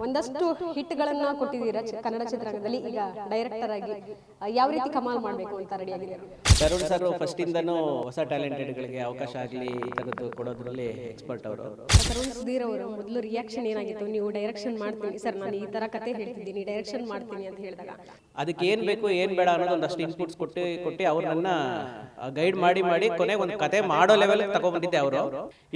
ಒಂದಷ್ಟು ಹಿಟ್ಗಳನ್ನ ಕೊಟ್ಟಿದ್ದೀರಾ ಕನ್ನಡ ಚಿತ್ರರಂಗದಲ್ಲಿ. ಈಗ ಡೈರೆಕ್ಟರ್ ಆಗಿ ಯಾವ ರೀತಿ ಕಮಾಲ್ ಮಾಡಬೇಕು ಅಂತ ರೆಡಿ ಆಗಿದ್ದೀರಾ? ತರುಣ್ ಸರ್ ಫಸ್ಟ್ ಇಂದನೂ ಹೊಸ ಟ್ಯಾಲೆಂಟೆಡ್ಗಳಿಗೆ ಅವಕಾಶ ಆಗಲಿ ಈ ಥರದ್ದು ಕೊಡೋದ್ರಲ್ಲಿ ಎಕ್ಸ್ಪರ್ಟ್ ಅವರು. ತರುಣ್ ಸುಧೀರ್ ಅವರು ಮೊದಲು ರಿಯಾಕ್ಷನ್ ಏನಾಗಿತ್ತು, ನೀವು ಡೈರೆಕ್ಷನ್ ಮಾಡ್ತೀನಿ ಸರ್, ನಾನು ಈ ತರ ಕತೆ ಹೇಳ್ತಿದ್ದೀನಿ, ಡೈರೆಕ್ಷನ್ ಮಾಡ್ತೀನಿ ಅಂತ ಹೇಳಿದಾಗ ಅದಕ್ಕೆ ಏನು ಬೇಕು ಏನು ಬೇಡ ಅನ್ನೋದು ಒಂದಷ್ಟು ಇನ್ಪುಟ್ಸ್ ಕೊಟ್ಟು ಅವ್ರನ್ನ ಗೈಡ್ ಮಾಡಿ ಕೊನೆಗೆ ಒಂದು ಕತೆ ಮಾಡೋ ಲೆವೆಲ್ ತಗೊಂಡ್ಬಂದಿದ್ದೆ ಅವರು.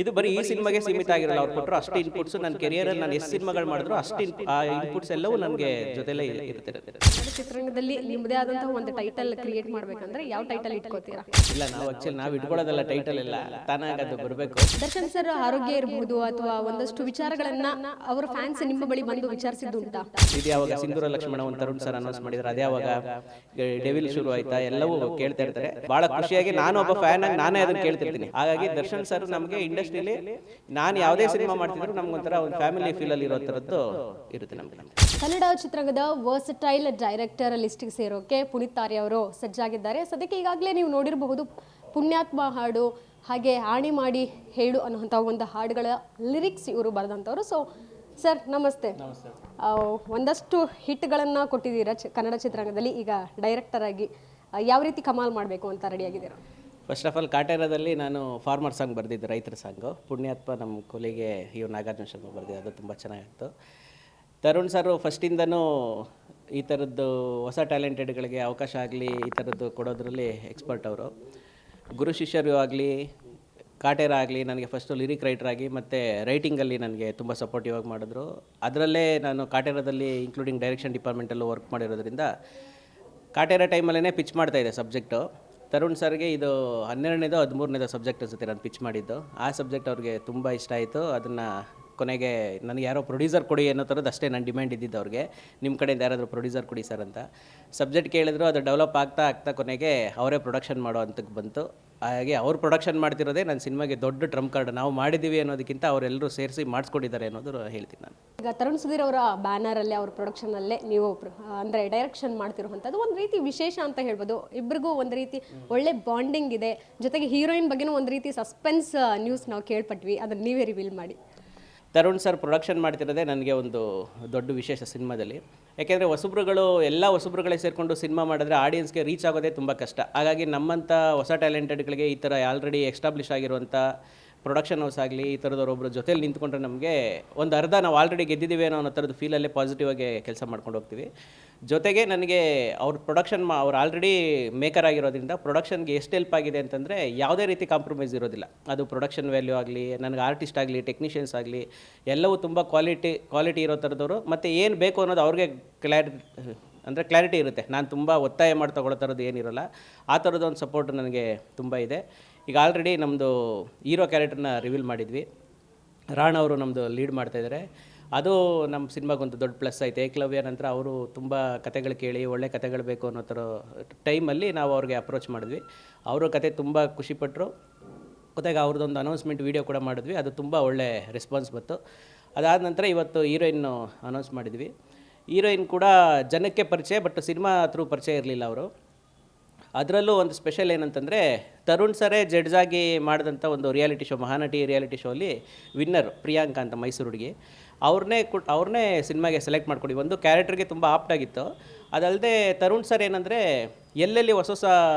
ಇದು ಬರೀ ಈ ಸಿನಿಮಾಗೆ ಸೀಮಿತ ಆಗಿರಲ್ಲ, ಅವ್ರು ಕೊಟ್ಟರು ಅಷ್ಟು ಇನ್ಪುಟ್ಸ್ ನನ್ನ ಕೆರಿಯರಲ್ಲಿ ನಾನು ಎಷ್ಟು ಸಿನಿಮಾಗಳು ಮಾಡಿದ್ರು ಅಷ್ಟು ಆ ಇನ್ಪುಟ್ಸ್ ಎಲ್ಲವೂ ನನಗೆ ಜೊತೆಲೇ ಇರ್ತಿರುತ್ತೆ. ಚಿತ್ರರಂಗದಲ್ಲಿ ನಿಮ್ಮದೇ ಆದಂತಹ ಒಂದು ಟೈಟಲ್ ಕ್ರಿಯೇಟ್ ಮಾಡ್ಬೇಕಂದ್ರೆ ಯಾವ ಟೈಟಲ್ ಇಟ್ಕೋತೀರಾ? ಇಲ್ಲ, ನಾವು ಇಟ್ಕೊಳ್ಳೋದಲ್ಲ ಟೈಟಲ್ ಎಲ್ಲ, ತಾನಾಗ ಅದು ಬರಬೇಕು. ದರ್ಶನ್ ಸರ್ ಆರೋಗ್ಯ ಇರಬಹುದು ಅಥವಾ ಒಂದಷ್ಟು ವಿಚಾರಗಳನ್ನ ಅವರ ಫ್ಯಾನ್ಸ್ ನಿಮ್ಮ ಬಳಿ ಬಂದು ವಿಚಾರಿಸಿದ್ದುಂಟಾ? ಇದು ಯಾವಾಗ ಸಿಂಧೂರ ಲಕ್ಷ್ಮಣ ಒಂದು ತರುಣ್ ಸರ್ ಅನೌನ್ಸ್ ಮಾಡಿದ್ರು, ಅದೇ ಯಾವಾಗ ಡೆವಿಲ್ ಶುರು ಆಯ್ತಾ ಎಲ್ಲವೂ ಕೇಳ್ತಾ ಇರ್ತಾರೆ. ಬಹಳ ಖುಷಿಯಾಗಿ ನಾನು ಒಬ್ಬ ಫ್ಯಾನ್ ಆಗಿ ನಾನೇ ಅದನ್ನ ಕೇಳ್ತಿರ್ತೀನಿ. ಹಾಗಾಗಿ ದರ್ಶನ್ ಸರ್ ನಮಗೆ ಇಂಡಸ್ಟ್ರಿಯಲ್ಲಿ ನಾನು ಯಾವುದೇ ಸಿನಿಮಾ ಮಾಡ್ತಿದ್ರು ನಮ್ಗೊಂಥರ ಒಂದು ಫ್ಯಾಮಿಲಿ ಫೀಲ್ ಅಲ್ಲಿ ಇರೋ ಥರದ್ದು ಇರುತ್ತೆ ನಮಗೆ. ಕನ್ನಡ ಚಿತ್ರರಂಗದ ವರ್ಸಟೈಲ್ ಡೈರೆಕ್ಟರ್ ಲಿಸ್ಟ್ಗೆ ಸೇರೋಕೆ ಪುನೀತ್ ಆರ್ಯ ಅವರು ಸಜ್ಜಾಗಿದ್ದಾರೆ. ಸದ್ಯಕ್ಕೆ ಈಗಾಗಲೇ ನೀವು ನೋಡಿರಬಹುದು ಪುಣ್ಯಾತ್ಮ ಹಾಡು, ಹಾಗೆ ಆಣಿ ಮಾಡಿ ಹೇಳು ಅನ್ನುವಂಥ ಒಂದು ಹಾಡುಗಳ ಲಿರಿಕ್ಸ್ ಇವರು ಬರೆದಂಥವ್ರು. ಸೊ ಸರ್ ನಮಸ್ತೆ. ಒಂದಷ್ಟು ಹಿಟ್ಗಳನ್ನು ಕೊಟ್ಟಿದ್ದೀರಾ ಕನ್ನಡ ಚಿತ್ರರಂಗದಲ್ಲಿ. ಈಗ ಡೈರೆಕ್ಟರ್ ಆಗಿ ಯಾವ ರೀತಿ ಕಮಾಲ್ ಮಾಡಬೇಕು ಅಂತ ರೆಡಿ ಆಗಿದ್ದೀರಾ? ಫಸ್ಟ್ ಆಫ್ ಆಲ್ ಕಾಟೇರದಲ್ಲಿ ನಾನು ಫಾರ್ಮರ್ ಸಾಂಗ್ ಬರೆದಿದ್ದೆ, ರೈತರ ಸಾಂಗು. ಪುಣ್ಯಾತ್ಮ ನಮ್ಮ ಕೊಲೆಗೆ ಇವ್ರು ನಾಗಾರ್ಜುನ ಶರ್ಮಾ ಬರೆದಿದ್ದು, ಅದು ತುಂಬ ಚೆನ್ನಾಗಿತ್ತು. ತರುಣ್ ಸರ್ ಫಸ್ಟಿಂದನೂ ಈ ಥರದ್ದು ಹೊಸ ಟ್ಯಾಲೆಂಟೆಡ್ಗಳಿಗೆ ಅವಕಾಶ ಆಗಲಿ ಈ ಥರದ್ದು ಕೊಡೋದ್ರಲ್ಲಿ ಎಕ್ಸ್ಪರ್ಟ್ ಅವರು. ಗುರು ಶಿಷ್ಯರು ಆಗಲಿ ಕಾಟೇರ ಆಗಲಿ ನನಗೆ ಫಸ್ಟು ಲಿರಿಕ್ ರೈಟರ್ ಆಗಿ ಮತ್ತು ರೈಟಿಂಗಲ್ಲಿ ನನಗೆ ತುಂಬ ಸಪೋರ್ಟಿವ್ ಆಗಿ ಮಾಡಿದ್ರು. ಅದರಲ್ಲೇ ನಾನು ಕಾಟೇರದಲ್ಲಿ ಇನ್ಕ್ಲೂಡಿಂಗ್ ಡೈರೆಕ್ಷನ್ ಡಿಪಾರ್ಟ್ಮೆಂಟಲ್ಲೂ ವರ್ಕ್ ಮಾಡಿರೋದ್ರಿಂದ ಕಾಟೇರ ಟೈಮಲ್ಲೇ ಪಿಚ್ ಮಾಡ್ತಾಯಿದ್ದೆ ಸಬ್ಜೆಕ್ಟು. ತರುಣ್ ಸರ್ಗೆ ಇದು 12ನೇದೋ 13ನೇದೋ ಸಬ್ಜೆಕ್ಟ್ ಅನ್ಸುತ್ತೆ ನಾನು ಪಿಚ್ ಮಾಡಿದ್ದು. ಆ ಸಬ್ಜೆಕ್ಟ್ ಅವ್ರಿಗೆ ತುಂಬ ಇಷ್ಟ ಆಯಿತು. ಅದನ್ನು ಕೊನೆಗೆ ನನಗೆ ಯಾರೋ ಪ್ರೊಡ್ಯೂಸರ್ ಕೊಡಿ ಅನ್ನೋ ಥರದ್ದು ಅಷ್ಟೇ ನನ್ನ ಡಿಮ್ಯಾಂಡ್ ಇದ್ದಿದ್ದು ಅವ್ರಿಗೆ, ನಿಮ್ಮ ಕಡೆಯಿಂದ ಯಾರಾದರೂ ಪ್ರೊಡ್ಯೂಸರ್ ಕೊಡಿ ಸರ್ ಅಂತ. ಸಬ್ಜೆಕ್ಟ್ ಕೇಳಿದ್ರು, ಅದು ಡೆವಲಪ್ ಆಗ್ತಾ ಕೊನೆಗೆ ಅವರೇ ಪ್ರೊಡಕ್ಷನ್ ಮಾಡೋ ಅಂತಕ್ಕೆ ಬಂತು. ಹಾಗೆ ಅವ್ರು ಪ್ರೊಡಕ್ಷನ್ ಮಾಡ್ತಿರೋದೇ ನನ್ನ ಸಿನಿಮಾಗೆ ದೊಡ್ಡ ಟ್ರಂಪ್ ಕಾರ್ಡ್. ನಾವು ಮಾಡಿದ್ದೀವಿ ಅನ್ನೋದಕ್ಕಿಂತ ಅವರೆಲ್ಲರೂ ಸೇರಿಸಿ ಮಾಡಿಸ್ಕೊಂಡಿದ್ದಾರೆ ಅನ್ನೋದು ಹೇಳ್ತೀನಿ ನಾನು. ಈಗ ತರುಣ್ ಸುಧೀರ್ ಅವರ ಬ್ಯಾನರಲ್ಲೇ ಅವ್ರ ಪ್ರೊಡಕ್ಷನಲ್ಲೇ ನೀವು ಅಂದರೆ ಡೈರೆಕ್ಷನ್ ಮಾಡ್ತಿರುವಂಥದ್ದು ಒಂದು ರೀತಿ ವಿಶೇಷ ಅಂತ ಹೇಳ್ಬೋದು. ಇಬ್ಬರಿಗೂ ಒಂದು ರೀತಿ ಒಳ್ಳೆ ಬಾಂಡಿಂಗ್ ಇದೆ. ಜೊತೆಗೆ ಹೀರೋಯಿನ್ ಬಗ್ಗೆನೂ ಒಂದು ರೀತಿ ಸಸ್ಪೆನ್ಸ್ ನ್ಯೂಸ್ ನಾವು ಕೇಳ್ಪಟ್ವಿ, ಅದನ್ನು ನೀವೇ ರಿವೀಲ್ ಮಾಡಿ. ತರುಣ್ ಸರ್ ಪ್ರೊಡಕ್ಷನ್ ಮಾಡ್ತಿರೋದೇ ನನಗೆ ಒಂದು ದೊಡ್ಡ ವಿಶೇಷ ಸಿನಿಮಾದಲ್ಲಿ. ಯಾಕೆಂದರೆ ಎಲ್ಲ ಹೊಸಬ್ರುಗಳೇ ಸೇರಿಕೊಂಡು ಸಿನಿಮಾ ಮಾಡಿದ್ರೆ ಆಡಿಯನ್ಸ್ಗೆ ರೀಚ್ ಆಗೋದೇ ತುಂಬ ಕಷ್ಟ. ಹಾಗಾಗಿ ನಮ್ಮಂಥ ಹೊಸ ಟ್ಯಾಲೆಂಟೆಡ್ಗಳಿಗೆ ಈ ಥರ ಆಲ್ರೆಡಿ ಎಸ್ಟಾಬ್ಲಿಷ್ ಆಗಿರುವಂಥ ಪ್ರೊಡಕ್ಷನ್ ಹೌಸ್ ಆಗಲಿ ಈ ಥರದವರೊಬ್ಬರು ಜೊತೆಲಿ ನಿಂತ್ಕೊಂಡ್ರೆ ನಮಗೆ ಒಂದು ಅರ್ಧ ನಾವು ಆಲ್ರೆಡಿ ಗೆದ್ದಿದ್ದೀವಿ ಅನ್ನೋ ಥರದ್ದು ಫೀಲಲ್ಲೇ ಪಾಸಿಟಿವ್ ಆಗಿ ಕೆಲಸ ಮಾಡ್ಕೊಂಡು ಹೋಗ್ತೀವಿ. ಜೊತೆಗೆ ನನಗೆ ಅವ್ರ ಪ್ರೊಡಕ್ಷನ್ ಅವ್ರು ಆಲ್ರೆಡಿ ಮೇಕರ್ ಆಗಿರೋದ್ರಿಂದ ಪ್ರೊಡಕ್ಷನ್ಗೆ ಎಷ್ಟು ಹೆಲ್ಪ್ ಆಗಿದೆ ಅಂತಂದರೆ ಯಾವುದೇ ರೀತಿ ಕಾಂಪ್ರಮೈಸ್ ಇರೋದಿಲ್ಲ. ಅದು ಪ್ರೊಡಕ್ಷನ್ ವ್ಯಾಲ್ಯೂ ಆಗಲಿ, ನನಗೆ ಆರ್ಟಿಸ್ಟ್ ಆಗಲಿ, ಟೆಕ್ನಿಷಿಯನ್ಸ್ ಆಗಲಿ ಎಲ್ಲವೂ ತುಂಬ ಕ್ವಾಲಿಟಿ ಇರೋ ಥರದವರು. ಮತ್ತು ಏನು ಬೇಕು ಅನ್ನೋದು ಅವ್ರಿಗೆ ಕ್ಲಾರಿಟಿ ಇರುತ್ತೆ. ನಾನು ತುಂಬ ಒತ್ತಾಯ ಮಾಡಿ ತಗೊಳ್ಳೋ ಥರದ್ದು ಏನಿರೋಲ್ಲ. ಆ ಥರದ್ದೊಂದು ಸಪೋರ್ಟ್ ನನಗೆ ತುಂಬ ಇದೆ. ಈಗ ಆಲ್ರೆಡಿ ನಮ್ಮದು ಹೀರೋ ಕ್ಯಾರೆಕ್ಟರ್ನ ರಿವೀಲ್ ಮಾಡಿದ್ವಿ. ರಾಣ್ ಅವರು ನಮ್ಮದು ಲೀಡ್ ಮಾಡ್ತಾಯಿದ್ದಾರೆ. ಅದು ನಮ್ಮ ಸಿನಿಮಾಗೊಂದು ದೊಡ್ಡ ಪ್ಲಸ್ ಆಯಿತು. ಏಕಲವ್ಯ ನಂತರ ಅವರು ತುಂಬ ಕತೆಗಳು ಕೇಳಿ ಒಳ್ಳೆ ಕತೆಗಳು ಬೇಕು ಅನ್ನೋ ಥರ ಟೈಮಲ್ಲಿ ನಾವು ಅವ್ರಿಗೆ ಅಪ್ರೋಚ್ ಮಾಡಿದ್ವಿ. ಅವರು ಕತೆ ತುಂಬ ಖುಷಿಪಟ್ಟರು. ಜೊತೆಗೆ ಅವ್ರದ್ದೊಂದು ಅನೌನ್ಸ್ಮೆಂಟ್ ವೀಡಿಯೋ ಕೂಡ ಮಾಡಿದ್ವಿ, ಅದು ತುಂಬ ಒಳ್ಳೆ ರೆಸ್ಪಾನ್ಸ್ ಬಂತು. ಅದಾದ ನಂತರ ಇವತ್ತು ಹೀರೋಯಿನ್ನು ಅನೌನ್ಸ್ ಮಾಡಿದ್ವಿ. ಹೀರೋಯಿನ್ ಕೂಡ ಜನಕ್ಕೆ ಪರಿಚಯ, ಬಟ್ ಸಿನಿಮಾ ಥ್ರೂ ಪರಿಚಯ ಇರಲಿಲ್ಲ ಅವರು. ಅದರಲ್ಲೂ ಒಂದು ಸ್ಪೆಷಲ್ ಏನಂತಂದರೆ ತರುಣ್ ಸರೇ ಜಡ್ಜ್ ಆಗಿ ಮಾಡಿದಂಥ ಒಂದು reality show, Mahanati reality show ಅಲ್ಲಿ ವಿನ್ನರ್ ಪ್ರಿಯಾಂಕಾ ಅಂತ ಮೈಸೂರು ಹುಡುಗಿ, ಅವ್ರನ್ನೇ ಸಿನಿಮಾಗೆ ಸೆಲೆಕ್ಟ್ ಮಾಡ್ಕೊಡಿ. ಒಂದು ಕ್ಯಾರೆಕ್ಟರ್ಗೆ ತುಂಬ ಆಪ್ಟಾಗಿತ್ತು. ಅದಲ್ಲದೆ ತರುಣ್ ಸರ್ ಏನಂದರೆ ಎಲ್ಲೆಲ್ಲಿ ಹೊಸ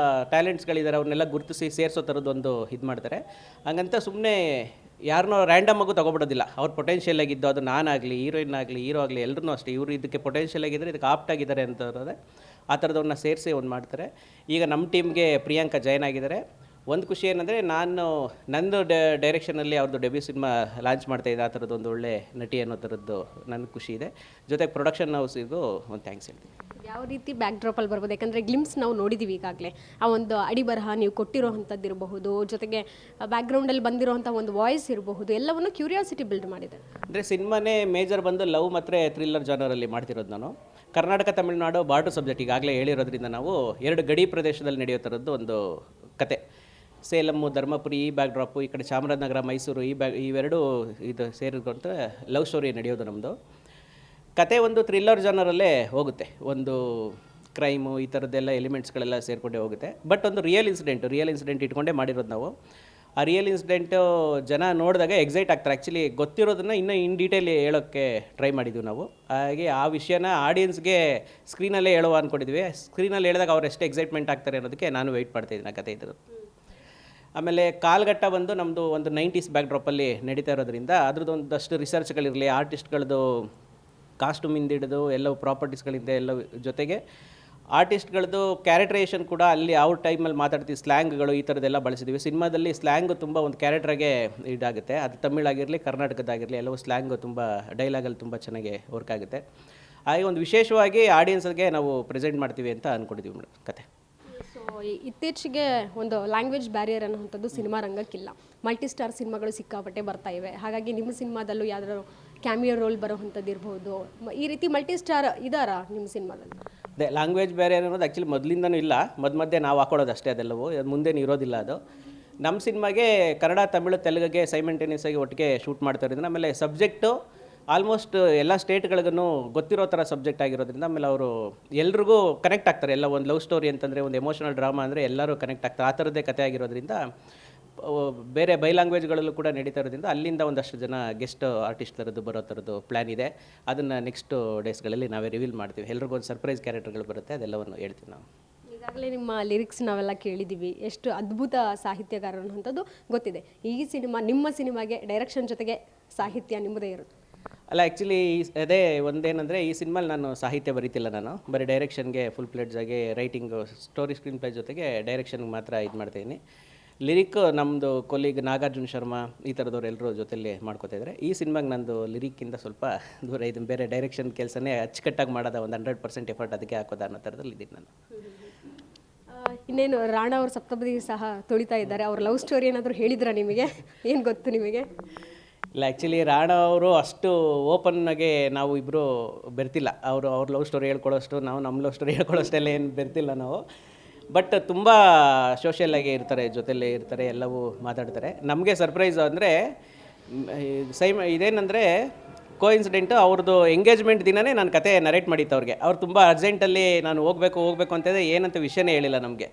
ಟ್ಯಾಲೆಂಟ್ಸ್ಗಳಿದ್ದಾರೆ ಅವ್ರನ್ನೆಲ್ಲ ಗುರುತಿಸಿ ಸೇರಿಸೋ ಥರದ್ದೊಂದು ಇದು ಮಾಡ್ತಾರೆ. ಹಂಗಂತ ಸುಮ್ಮನೆ ಯಾರನ್ನೋ ರ್ಯಾಂಡಮ್ ಆಗೂ ತೊಗೊಬಿಡೋದಿಲ್ಲ. ಅವ್ರ ಪೊಟೆನ್ಷಿಯಲ್ ಆಗಿದ್ದು, ಅದು ನಾನಾಗಲಿ, ಹೀರೋಯಿನ್ ಆಗಲಿ, ಹೀರೋ ಆಗಲಿ ಎಲ್ಲರೂ ಅಷ್ಟೇ, ಇವರು ಇದಕ್ಕೆ ಪೊಟೆನ್ಷಿಯಲ್ ಆಗಿದ್ದರೆ ಇದಕ್ಕೆ ಆಪ್ಟಾಗಿದ್ದಾರೆ ಅಂತಂದರೆ ಆ ಥರದವ್ರನ್ನ ಸೇರಿಸಿ ಒಂದು ಮಾಡ್ತಾರೆ. ಈಗ ನಮ್ಮ ಟೀಮ್ಗೆ ಪ್ರಿಯಾಂಕಾ ಜಾಯ್ನ್ ಆಗಿದ್ದಾರೆ. ಒಂದು ಖುಷಿ ಏನಂದರೆ ನಂದು ಡೈರೆಕ್ಷನಲ್ಲಿ ಅವ್ರದ್ದು ಡೆಬ್ಯೂ ಸಿನಿಮಾ ಲಾಂಚ್ ಮಾಡ್ತಾಯಿದ್ದೆ. ಆ ಥರದ್ದು ಒಂದು ಒಳ್ಳೆ ನಟಿ ಅನ್ನೋ ಥರದ್ದು ನನಗೆ ಖುಷಿ ಇದೆ. ಜೊತೆಗೆ ಪ್ರೊಡಕ್ಷನ್ ಹೌಸಿಗೂ ಒಂದು ಥ್ಯಾಂಕ್ಸ್ ಹೇಳ್ತೀನಿ. ಯಾವ ರೀತಿ ಬ್ಯಾಕ್ ಡ್ರಾಪಲ್ಲಿ ಬರ್ಬೋದು? ಯಾಕಂದರೆ ಗ್ಲಿಮ್ಸ್ ನಾವು ನೋಡಿದ್ದೀವಿ ಈಗಾಗಲೇ. ಆ ಒಂದು ಅಡಿಬರಹ ನೀವು ಕೊಟ್ಟಿರೋವಂಥದ್ದು ಇರಬಹುದು, ಜೊತೆಗೆ ಬ್ಯಾಕ್ಗ್ರೌಂಡಲ್ಲಿ ಬಂದಿರೋವಂಥ ಒಂದು ವಾಯ್ಸ್ ಇರಬಹುದು, ಎಲ್ಲವನ್ನು ಕ್ಯೂರಿಯಾಸಿಟಿ ಬಿಲ್ಡ್ ಮಾಡಿದೆ. ಅಂದರೆ ಸಿನಿಮಾನೇ ಮೇಜರ್ ಬಂದು ಲವ್ ಮತ್ತು ಥ್ರಿಲ್ಲರ್ ಜಾನರಲ್ಲಿ ಮಾಡ್ತಿರೋದು ನಾನು. ಕರ್ನಾಟಕ ತಮಿಳುನಾಡು ಬಾರ್ಡರ್ ಸಬ್ಜೆಕ್ಟ್ ಈಗಾಗಲೇ ಹೇಳಿರೋದ್ರಿಂದ ನಾವು 2 ಗಡಿ ಪ್ರದೇಶದಲ್ಲಿ ನಡೆಯೋ ಥರದ್ದು ಒಂದು ಕತೆ. ಸೇಲಮ್ಮು, ಧರ್ಮಪುರಿ ಈ ಬ್ಯಾಕ್ ಡ್ರಾಪು, ಈ ಕಡೆ ಚಾಮರಾಜನಗರ, ಮೈಸೂರು ಇವೆರಡು ಇದು ಸೇರಿಕೊಂಡ್ರೆ ಲವ್ ಸ್ಟೋರಿ ನಡೆಯೋದು ನಮ್ಮದು. ಕತೆ ಒಂದು ಥ್ರಿಲ್ಲರ್ ಜಾನರಲ್ಲೇ ಹೋಗುತ್ತೆ. ಒಂದು ಕ್ರೈಮು ಈ ಥರದ್ದೆಲ್ಲ ಎಲಿಮೆಂಟ್ಸ್ಗಳೆಲ್ಲ ಸೇರಿಕೊಂಡೇ ಹೋಗುತ್ತೆ. ಬಟ್ ಒಂದು ರಿಯಲ್ ಇನ್ಸಿಡೆಂಟ್ ಇಟ್ಕೊಂಡೇ ಮಾಡಿರೋದು ನಾವು. ಆ ರಿಯಲ್ ಇನ್ಸಿಡೆಂಟು ಜನ ನೋಡಿದಾಗ ಎಕ್ಸೈಟ್ ಆಗ್ತಾರೆ. ಆ್ಯಕ್ಚುಲಿ ಗೊತ್ತಿರೋದನ್ನು ಇನ್ನೂ ಇನ್ ಡೀಟೇಲ್ ಹೇಳೋಕ್ಕೆ ಟ್ರೈ ಮಾಡಿದ್ವಿ ನಾವು. ಹಾಗೆ ಆ ವಿಷಯನ ಆಡಿಯನ್ಸ್ಗೆ ಸ್ಕ್ರೀನಲ್ಲೇ ಹೇಳುವ ಅಂದ್ಕೊಂಡಿದ್ವಿ. ಸ್ಕ್ರೀನಲ್ಲಿ ಹೇಳಿದಾಗ ಅವ್ರು ಎಷ್ಟು ಎಕ್ಸೈಟ್ಮೆಂಟ್ ಆಗ್ತಾರೆ ಅನ್ನೋದಕ್ಕೆ ನಾನು ವೆಯ್ಟ್ ಮಾಡ್ತಾಯಿದ್ದೀನಿ ಆ ಕತೆ ಇದ್ದು. ಆಮೇಲೆ ಕಾಲ್ಘಟ್ಟ ಬಂದು ನಮ್ಮದು ಒಂದು 90s ಬ್ಯಾಕ್ಡ್ರಾಪಲ್ಲಿ ನಡೀತಾ ಇರೋದ್ರಿಂದ ಅದ್ರದ್ದು ಒಂದಷ್ಟು ರಿಸರ್ಚ್ಗಳಿರಲಿ, ಆರ್ಟಿಸ್ಟ್ಗಳದ್ದು ಕಾಸ್ಟ್ಯೂಮಿಂದ ಹಿಡಿದು ಎಲ್ಲವೂ ಪ್ರಾಪರ್ಟೀಸ್ಗಳಿಂದ ಎಲ್ಲವೂ ಜೊತೆಗೆ ಆರ್ಟಿಸ್ಟ್ಗಳದ್ದು ಕ್ಯಾರೆಕ್ಟರೈಸೇಷನ್ ಕೂಡ ಅಲ್ಲಿ ಅವ್ರ ಟೈಮಲ್ಲಿ ಮಾತಾಡ್ತೀವಿ, ಸ್ಲ್ಯಾಂಗ್ಗಳು ಈ ಥರದ್ದೆಲ್ಲ ಬಳಸಿದ್ವಿ. ಸಿನಿಮಾದಲ್ಲಿ ಸ್ಲ್ಯಾಂಗು ತುಂಬ ಒಂದು ಕ್ಯಾರೆಕ್ಟ್ರಾಗೆ ಇದಾಗುತ್ತೆ. ಅದು ತಮಿಳಾಗಿರಲಿ ಕರ್ನಾಟಕದಾಗಿರಲಿ ಎಲ್ಲವೂ ಸ್ಲ್ಯಾಂಗು ತುಂಬ ಡೈಲಾಗಲ್ಲಿ ತುಂಬ ಚೆನ್ನಾಗಿ ವರ್ಕ್ ಆಗುತ್ತೆ. ಹಾಗೆ ಒಂದು ವಿಶೇಷವಾಗಿ ಆಡಿಯನ್ಸ್ಗೆ ನಾವು ಪ್ರೆಸೆಂಟ್ ಮಾಡ್ತೀವಿ ಅಂತ ಅಂದ್ಕೊಂಡಿದ್ದೀವಿ ಮೇಡಮ್ ಕತೆ. ಸೊ ಇತ್ತೀಚೆಗೆ ಒಂದು ಲ್ಯಾಂಗ್ವೇಜ್ ಬ್ಯಾರಿಯರ್ ಅನ್ನೋವಂಥದ್ದು ಸಿನಿಮಾ ರಂಗಕ್ಕಿಲ್ಲ. ಮಲ್ಟಿ ಸ್ಟಾರ್ ಸಿನಿಮಾಗಳು ಸಿಕ್ಕಾಪಟ್ಟೆ ಬರ್ತಾ ಇವೆ. ಹಾಗಾಗಿ ನಿಮ್ಮ ಸಿನಿಮಾದಲ್ಲೂ ಯಾವ್ದಾದ್ರು ಕ್ಯಾಮಿಯೋ ರೋಲ್ ಬರೋವಂಥದ್ದು ಇರ್ಬೋದು, ಈ ರೀತಿ ಮಲ್ಟಿ ಸ್ಟಾರ್ ಇದ್ದಾರಾ ನಿಮ್ಮ ಸಿನಿಮಾದಲ್ಲಿ? ಅದೇ ಲ್ಯಾಂಗ್ವೇಜ್ ಬೇರೆ ಅನ್ನೋದು ಆ್ಯಕ್ಚುಲಿ ಮೊದಲಿಂದನೂ ಇಲ್ಲ, ಮಧ್ಯೆ ನಾವು ಹಾಕೊಳ್ಳೋದು ಅಷ್ಟೇ, ಅದೆಲ್ಲವೂ ಮುಂದೇನು ಇರೋದಿಲ್ಲ. ಅದು ನಮ್ಮ ಸಿನಿಮಾಗೆ ಕನ್ನಡ, ತಮಿಳು, ತೆಲುಗಿಗೆ ಸೈಮೆಂಟೇನಿಯಸ್ ಆಗಿ ಒಟ್ಟಿಗೆ ಶೂಟ್ ಮಾಡ್ತಾ ಇರೋದ್ರಿಂದ, ಆಮೇಲೆ ಸಬ್ಜೆಕ್ಟು ಆಲ್ಮೋಸ್ಟ್ ಎಲ್ಲ ಸ್ಟೇಟ್ಗಳಿಗೂ ಗೊತ್ತಿರೋ ಥರ ಸಬ್ಜೆಕ್ಟ್ ಆಗಿರೋದ್ರಿಂದ, ಆಮೇಲೆ ಅವರು ಎಲ್ರಿಗೂ ಕನೆಕ್ಟ್ ಆಗ್ತಾರೆ. ಎಲ್ಲ ಒಂದು ಲವ್ ಸ್ಟೋರಿ ಅಂತಂದರೆ, ಒಂದು ಎಮೋಷನಲ್ ಡ್ರಾಮಾ ಅಂದರೆ ಎಲ್ಲರೂ ಕನೆಕ್ಟ್ ಆಗ್ತಾರೆ. ಆ ಥರದ್ದೇ ಕತೆ ಆಗಿರೋದ್ರಿಂದ ಬೇರೆ ಬೈ ಲ್ಯಾಂಗ್ವೇಜ್ಗಳಲ್ಲೂ ಕೂಡ ನಡೀತಾ ಇರೋದ್ರಿಂದ ಅಲ್ಲಿಂದ ಒಂದಷ್ಟು ಜನ ಗೆಸ್ಟ್ ಆರ್ಟಿಸ್ಟ್ ಥರದ್ದು ಬರೋ ಥರದ್ದು ಪ್ಲ್ಯಾನ್ ಇದೆ. ಅದನ್ನು ನೆಕ್ಸ್ಟ್ ಡೇಸ್ಗಳಲ್ಲಿ ನಾವೇ ರಿವೀಲ್ ಮಾಡ್ತೀವಿ. ಎಲ್ರಿಗೂ ಒಂದು ಸರ್ಪ್ರೈಸ್ ಕ್ಯಾರೆಕ್ಟರ್ಗಳು ಬರುತ್ತೆ, ಅದೆಲ್ಲವನ್ನು ಹೇಳ್ತೀವಿ ನಾವು. ಈಗಾಗಲೇ ನಿಮ್ಮ ಲಿರಿಕ್ಸ್ ನಾವೆಲ್ಲ ಕೇಳಿದ್ದೀವಿ, ಎಷ್ಟು ಅದ್ಭುತ ಸಾಹಿತ್ಯಗಾರರು ಅನ್ನೋಂಥದ್ದು ಗೊತ್ತಿದೆ. ಈ ಸಿನಿಮಾ, ನಿಮ್ಮ ಸಿನಿಮಾಗೆ ಡೈರೆಕ್ಷನ್ ಜೊತೆಗೆ ಸಾಹಿತ್ಯ ನಿಮ್ಮದೇ ಇರುತ್ತೆ ಅಲ್ಲ, ಆ್ಯಕ್ಚುಲಿ ಅದೇ ಒಂದೇನೆಂದರೆ ಈ ಸಿನಿಮಾಲಿ ನಾನು ಸಾಹಿತ್ಯ ಬರೀತಿಲ್ಲ, ನಾನು ಬರೀ ಡೈರೆಕ್ಷನ್ಗೆ ಫುಲ್ ಪ್ಲೇಟ್ಸ್ ಆಗಿ ರೈಟಿಂಗು, ಸ್ಟೋರಿ ಸ್ಕ್ರೀನ್ ಪ್ಲೇ ಜೊತೆಗೆ ಡೈರೆಕ್ಷನ್ಗೆ ಮಾತ್ರ ಇದು ಮಾಡ್ತಾಯಿದ್ದೀನಿ. ಲಿರಿಕ್ ನಮ್ಮದು ಕೊಲೀಗ್ ನಾಗಾರ್ಜುನ ಶರ್ಮಾ ಈ ಥರದವ್ರು ಎಲ್ಲರೂ ಜೊತೆಯಲ್ಲಿ ಮಾಡ್ಕೋತಾ ಇದ್ದಾರೆ. ಈ ಸಿನಿಮಾಗೆ ನಂದು ಲಿರಿಕ್ಕಿಂತ ಸ್ವಲ್ಪ ದೂರ ಇದು, ಬೇರೆ ಡೈರೆಕ್ಷನ್ ಕೆಲಸನೇ ಅಚ್ಚುಕಟ್ಟಾಗಿ ಮಾಡೋದ, ಒಂದು 100% ಎಫರ್ಟ್ ಅದಕ್ಕೆ ಹಾಕೋದ ಅನ್ನೋ ಥರದಲ್ಲಿ ಇದ್ದೀನಿ ನಾನು. ಇನ್ನೇನು ರಾಣಾ ಅವರು ಸಪ್ತಪದಿ ಸಹ ತುಳಿತಾ ಇದ್ದಾರೆ, ಅವ್ರ ಲವ್ ಸ್ಟೋರಿ ಏನಾದರೂ ಹೇಳಿದ್ರಾ ನಿಮಗೆ? ಏನು ಗೊತ್ತು ನಿಮಗೆ? ಇಲ್ಲ, ಆ್ಯಕ್ಚುಲಿ ರಾಣಾ ಅವರು ಅಷ್ಟು ಓಪನ್ನಾಗೆ ನಾವು ಇಬ್ಬರು ಬೆರ್ತಿಲ್ಲ. ಅವ್ರ ಲವ್ ಸ್ಟೋರಿ ಹೇಳ್ಕೊಳ್ಳೋಷ್ಟು, ನಾವು ನಮ್ಮ ಲವ್ ಸ್ಟೋರಿ ಹೇಳ್ಕೊಳ್ಳೋಷ್ಟೆಲ್ಲ ಏನು ಬೆರ್ತಿಲ್ಲ ನಾವು. ಬಟ್ ತುಂಬ ಸೋಷಿಯಲಾಗಿ ಇರ್ತಾರೆ, ಜೊತೆಲೇ ಇರ್ತಾರೆ, ಎಲ್ಲವೂ ಮಾತಾಡ್ತಾರೆ. ನಮಗೆ ಸರ್ಪ್ರೈಸು ಅಂದರೆ ಇದೇನೆಂದರೆ ಕೋಇನ್ಸಿಡೆಂಟು, ಅವ್ರದ್ದು ಎಂಗೇಜ್ಮೆಂಟ್ ದಿನವೇ ನಾನು ಕತೆ ನರೇಟ್ ಮಾಡಿತ್ತು ಅವ್ರಿಗೆ. ಅವ್ರು ತುಂಬ ಅರ್ಜೆಂಟಲ್ಲಿ ನಾನು ಹೋಗಬೇಕು ಅಂತಂದರೆ ಏನಂತ ವಿಷಯನೇ ಹೇಳಿಲ್ಲ ನಮಗೆ.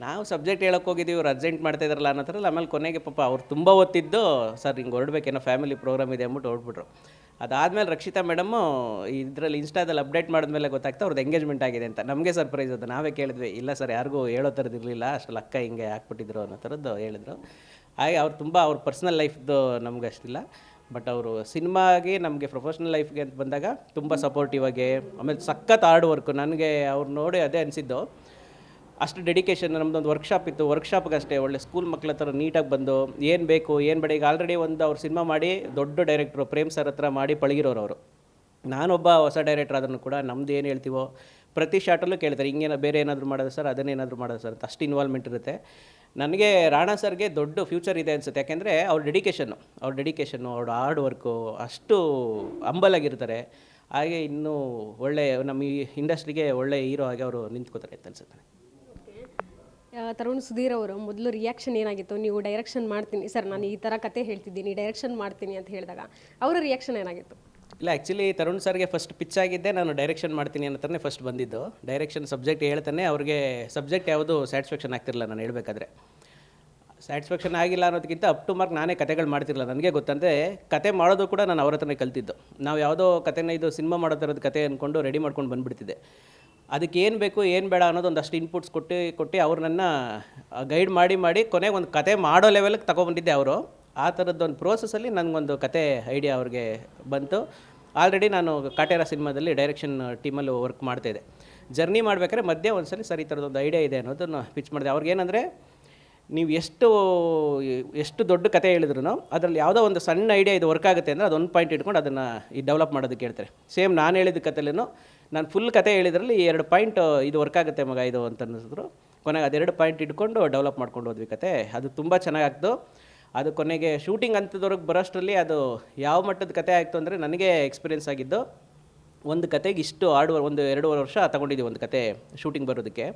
ನಾವು ಸಬ್ಜೆಕ್ಟ್ ಹೇಳೋಕ್ಕೆ ಹೋಗಿದ್ದೀವಿ, ಇವ್ರು ಅರ್ಜೆಂಟ್ ಮಾಡ್ತಾ ಇದ್ದಾರಲ್ಲ ಅನ್ನೋ ಥರ. ಆಮೇಲೆ ಕೊನೆಗೆ ಪಾಪ ಅವ್ರು ತುಂಬ ಹೊತ್ತಿದ್ದು, ಸರ್ ಹಿಂಗೆ ಹೊರಡ್ಬೇಕೇನೋ ಫ್ಯಾಮಿಲಿ ಪ್ರೋಗ್ರಾಮ್ ಇದೆ ಅಂದ್ಬಿಟ್ಟು ಹೊರಡ್ಬಿಟ್ರು. ಅದಾದಮೇಲೆ ರಕ್ಷಿತಾ ಮೇಡಮ್ಮು ಇದರಲ್ಲಿ ಇನ್ಸ್ಟಾದಲ್ಲಿ ಅಪ್ಡೇಟ್ ಮಾಡಿದ್ಮೇಲೆ ಗೊತ್ತಾಗ್ತಾ ಅವ್ರದ್ದು ಎಂಗೇಜ್ಮೆಂಟ್ ಆಗಿದೆ ಅಂತ. ನಮಗೆ ಸರ್ಪ್ರೈಸ್ ಅದು. ನಾವೇ ಕೇಳಿದ್ವಿ, ಇಲ್ಲ ಸರ್ ಯಾರಿಗೂ ಹೇಳೋ ಥರದ್ದು ಇರಲಿಲ್ಲ, ಅಷ್ಟರಲ್ಲಿ ಅಕ್ಕ ಹಿಂಗೆ ಹಾಕ್ಬಿಟ್ಟಿದ್ರು ಅನ್ನೋ ಥರದ್ದು ಹೇಳಿದ್ರು. ಹಾಗೆ ಅವ್ರು ತುಂಬ ಅವ್ರ ಪರ್ಸ್ನಲ್ ಲೈಫ್ದು ನಮ್ಗೆ ಅಷ್ಟಿಲ್ಲ, ಬಟ್ ಅವರು ಸಿನಿಮಾಗೆ ನಮಗೆ ಪ್ರೊಫೆಷ್ನಲ್ ಲೈಫ್ಗೆ ಅಂತ ಬಂದಾಗ ತುಂಬ ಸಪೋರ್ಟಿವ್ ಆಗಿ, ಆಮೇಲೆ ಸಖತ್ ಹಾರ್ಡ್ ವರ್ಕು. ನನಗೆ ಅವ್ರು ನೋಡಿ ಅದೇ ಅನಿಸಿದ್ದು, ಅಷ್ಟು ಡೆಡಿಕೇಶನ್. ನಮ್ಮದೊಂದು ವರ್ಕ್ಶಾಪ್ ಇತ್ತು, ವರ್ಕ್ಶಾಪ್ಗೆ ಅಷ್ಟೇ ಒಳ್ಳೆ ಸ್ಕೂಲ್ ಮಕ್ಕಳ ಥರ ನೀಟಾಗಿ ಬಂದು ಏನು ಬೇಕು ಏನು ಬೇಡ. ಈಗ ಆಲ್ರೆಡಿ ಒಂದು ಅವ್ರು ಸಿನಿಮಾ ಮಾಡಿ ದೊಡ್ಡ ಡೈರೆಕ್ಟ್ರು ಪ್ರೇಮ್ ಸರ್ ಹತ್ರ ಮಾಡಿ ಪಳಗಿರೋರು ಅವರು. ನಾನೊಬ್ಬ ಹೊಸ ಡೈರೆಕ್ಟರ್ ಆದ್ರೂ ಕೂಡ ನಮ್ದು ಏನು ಹೇಳ್ತೀವೋ ಪ್ರತಿ ಶಾರ್ಟಲ್ಲೂ ಕೇಳ್ತಾರೆ, ಹಿಂಗೇನೋ ಬೇರೆ ಏನಾದರೂ ಮಾಡೋದು ಸರ್, ಅದನ್ನೇನಾದರೂ ಮಾಡೋದು ಸರ್ ಅಂತ. ಅಷ್ಟು ಇನ್ವಾಲ್ವ್ಮೆಂಟ್ ಇರುತ್ತೆ. ನನಗೆ ರಾಣಾ ಸರ್ಗೆ ದೊಡ್ಡ ಫ್ಯೂಚರ್ ಇದೆ ಅನಿಸುತ್ತೆ. ಯಾಕೆಂದರೆ ಅವ್ರ ಡೆಡಿಕೇಷನ್ನು, ಅವ್ರ ಹಾರ್ಡ್ ವರ್ಕು ಅಷ್ಟು ಹಂಬಲಾಗಿರ್ತಾರೆ. ಹಾಗೆ ಇನ್ನೂ ಒಳ್ಳೆ ನಮ್ಮ ಈ ಇಂಡಸ್ಟ್ರಿಗೆ ಒಳ್ಳೆ ಹೀರೋ ಆಗಿ ಅವರು ನಿಂತ್ಕೋತಾರೆ ಅಂತ ಅನಿಸುತ್ತೆ. ತರುಣ್ ಸುಧೀರ್ ಅವರು ಮೊದಲು ರಿಯಾಕ್ಷನ್ ಏನಾಗಿತ್ತು? ನೀವು ಡೈರೆಕ್ಷನ್ ಮಾಡ್ತೀನಿ ಸರ್, ನಾನು ಈ ಥರ ಕತೆ ಹೇಳ್ತಿದ್ದೀನಿ, ಡೈರೆಕ್ಷನ್ ಮಾಡ್ತೀನಿ ಅಂತ ಹೇಳಿದಾಗ ಅವರ ರಿಯಾಕ್ಷನ್ ಏನಾಗಿತ್ತು? ಇಲ್ಲ, ಆ್ಯಕ್ಚುಲಿ ತರುಣ್ ಸರ್ಗೆ ಫಸ್ಟ್ ಪಿಚ್ ಆಗಿದ್ದೆ ನಾನು ಡೈರೆಕ್ಷನ್ ಮಾಡ್ತೀನಿ ಅನ್ನೋ ಥರನೇ ಫಸ್ಟ್ ಬಂದಿದ್ದು. ಡೈರೆಕ್ಷನ್ ಸಬ್ಜೆಕ್ಟ್ ಹೇಳ್ತಾನೆ ಅವ್ರಿಗೆ ಸಬ್ಜೆಕ್ಟ್ ಯಾವುದು ಸ್ಯಾಟಿಸ್ಫ್ಯಾಕ್ಷನ್ ಆಗ್ತಿರಲಿಲ್ಲ. ನಾನು ಹೇಳಬೇಕಾದ್ರೆ ಸ್ಯಾಟಿಸ್ಫ್ಯಾಕ್ಷನ್ ಆಗಿಲ್ಲ ಅನ್ನೋದಕ್ಕಿಂತ ಅಪ್ ಟು ಮಾರ್ಕ್ ನಾನೇ ಕತೆಗಳು ಮಾಡ್ತಿರಲಿಲ್ಲ. ನನಗೆ ಗೊತ್ತಂದರೆ ಕತೆ ಮಾಡೋದು ಕೂಡ ನಾನು ಅವ್ರ ಹತ್ರನೇ ಕಲ್ತಿದ್ದು. ನಾವು ಯಾವುದೋ ಕತೆನ ಇದು ಸಿನಿಮಾ ಮಾಡೋ ಥರದ ಕತೆ ಅಂದ್ಕೊಂಡು ರೆಡಿ ಮಾಡ್ಕೊಂಡು ಬಂದುಬಿಡ್ತಿದ್ದೆ. ಅದಕ್ಕೆ ಏನು ಬೇಕು ಏನು ಬೇಡ ಅನ್ನೋದು ಒಂದಷ್ಟು ಇನ್ಪುಟ್ಸ್ ಕೊಟ್ಟು ಅವ್ರು ನನ್ನ ಗೈಡ್ ಮಾಡಿ ಕೊನೆಗೆ ಒಂದು ಕತೆ ಮಾಡೋ ಲೆವೆಲ್ಗೆ ತಗೊಬಂದಿದ್ದೆ ಅವರು. ಆ ಥರದ್ದೊಂದು ಪ್ರೋಸೆಸ್ಸಲ್ಲಿ ನನಗೊಂದು ಕತೆ ಐಡಿಯಾ ಅವ್ರಿಗೆ ಬಂತು. ಆಲ್ರೆಡಿ ನಾನು ಕಾಟೇರ ಸಿನಿಮಾದಲ್ಲಿ ಡೈರೆಕ್ಷನ್ ಟೀಮಲ್ಲಿ ವರ್ಕ್ ಮಾಡ್ತಾಯಿದ್ದೆ. ಜರ್ನಿ ಮಾಡಬೇಕಾದ್ರೆ ಮಧ್ಯೆ ಒಂದು ಸರಿ ಈ ಥರದ್ದೊಂದು ಐಡಿಯಾ ಇದೆ ಅನ್ನೋದನ್ನು ಪಿಚ್ ಮಾಡಿದೆ. ಅವ್ರಿಗೇನೆಂದರೆ, ನೀವು ಎಷ್ಟು ದೊಡ್ಡ ಕತೆ ಹೇಳಿದ್ರು ಅದರಲ್ಲಿ ಯಾವುದೋ ಒಂದು ಸಣ್ಣ ಐಡಿಯಾ ಇದು ವರ್ಕ್ ಆಗುತ್ತೆ ಅಂದರೆ ಅದೊಂದು ಪಾಯಿಂಟ್ ಇಟ್ಕೊಂಡು ಅದನ್ನು ಡೆವಲಪ್ ಮಾಡೋದಕ್ಕೆ ಹೇಳ್ತಾರೆ. ಸೇಮ್ ನಾನು ಹೇಳಿದ ಕತೆಲೇನು ನಾನು ಫುಲ್ ಕತೆ ಹೇಳಿದ್ರಲ್ಲಿ 2 ಪಾಯಿಂಟ್ ಇದು ವರ್ಕ್ ಆಗುತ್ತೆ ಮಗ ಇದು ಅಂತ ಅನ್ನಿಸಿದ್ರು. ಕೊನೆಗೆ ಅದು 2 ಪಾಯಿಂಟ್ ಇಟ್ಕೊಂಡು ಡೆವಲಪ್ ಮಾಡ್ಕೊಂಡು ಹೋದ್ವಿ ಕತೆ. ಅದು ತುಂಬ ಚೆನ್ನಾಗಾಗ್ತು. ಅದು ಕೊನೆಗೆ ಶೂಟಿಂಗ್ ಹಂತದವರೆಗೆ ಬರೋಷ್ಟರಲ್ಲಿ ಅದು ಯಾವ ಮಟ್ಟದ ಕತೆ ಆಯಿತು ಅಂದರೆ, ನನಗೆ ಎಕ್ಸ್ಪೀರಿಯೆನ್ಸ್ ಆಗಿದ್ದು, ಒಂದು ಕತೆಗೆ ಇಷ್ಟು ಒಂದು 2.5 ವರ್ಷ ತಗೊಂಡಿದ್ದೀವಿ ಒಂದು ಕತೆ ಶೂಟಿಂಗ್ ಬರೋದಕ್ಕೆ.